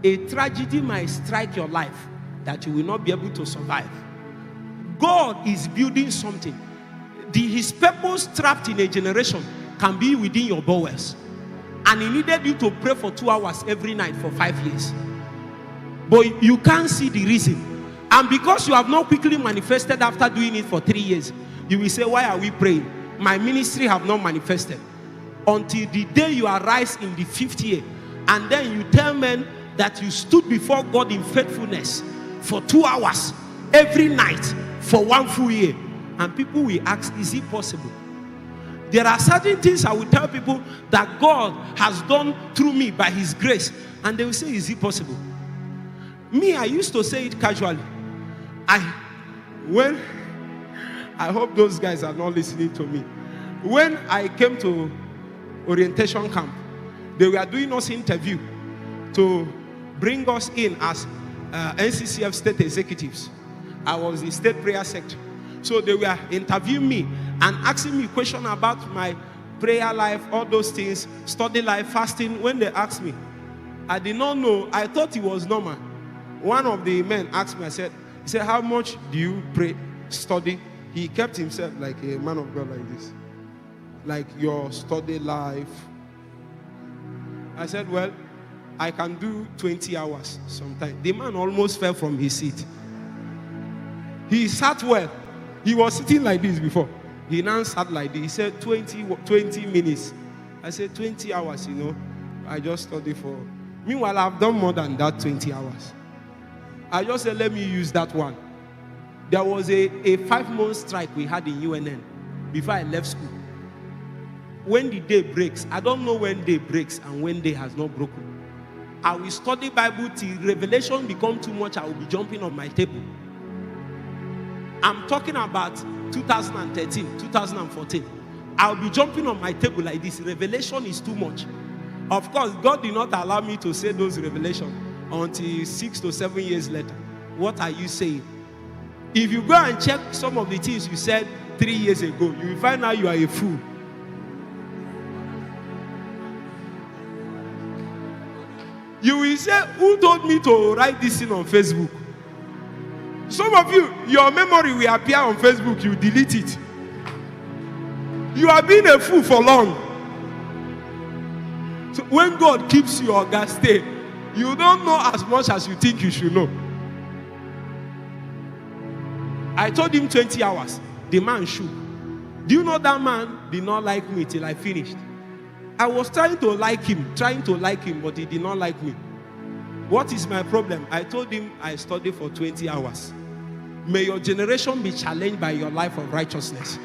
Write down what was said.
a tragedy might strike your life that you will not be able to survive. God is building something. His purpose trapped in a generation can be within your bowels. And he needed you to pray for 2 hours every night for 5 years. But you can't see the reason. And because you have not quickly manifested after doing it for 3 years, you will say, why are we praying? My ministry have not manifested. Until the day you arise in the 5th year, and then you tell men that you stood before God in faithfulness for 2 hours every night for 1 full year. And people will ask, is it possible? There are certain things I will tell people that God has done through me by his grace. And they will say, is it possible? Me, I used to say it casually. I hope those guys are not listening to me. When I came to orientation camp, they were doing us interview to bring us in as NCCF state executives. I was the state prayer sector. So they were interviewing me and asking me questions about my prayer life, all those things, study life, fasting. When they asked me, I did not know. I thought it was normal. One of the men asked me, he said, how much do you pray, study? He kept himself like a man of God like this. Like your study life. I said, well, I can do 20 hours sometimes. The man almost fell from his seat. He sat well. He was sitting like this before. He now sat like this. He said 20 minutes. I said 20 hours, I just study for. Meanwhile, I've done more than that 20 hours. I just said, let me use that one. There was a 5-month strike we had in UNN before I left school. When the day breaks, I don't know when day breaks and when day has not broken. I will study Bible till revelation become too much. I will be jumping on my table. I'm talking about 2013, 2014. I'll be jumping on my table like this. Revelation is too much. Of course, God did not allow me to say those revelations until 6 to 7 years later. What are you saying? If you go and check some of the things you said 3 years ago, you will find out you are a fool. You will say, who told me to write this thing on Facebook? Some of you, your memory will appear on Facebook, you delete it. You have been a fool for long. So when God keeps you on that stay, you don't know as much as you think you should know. I told him 20 hours. The man shook. Do you know that man did not like me till I finished? I was trying to like him, but he did not like me. What is my problem? I told him I studied for 20 hours. May your generation be challenged by your life of righteousness.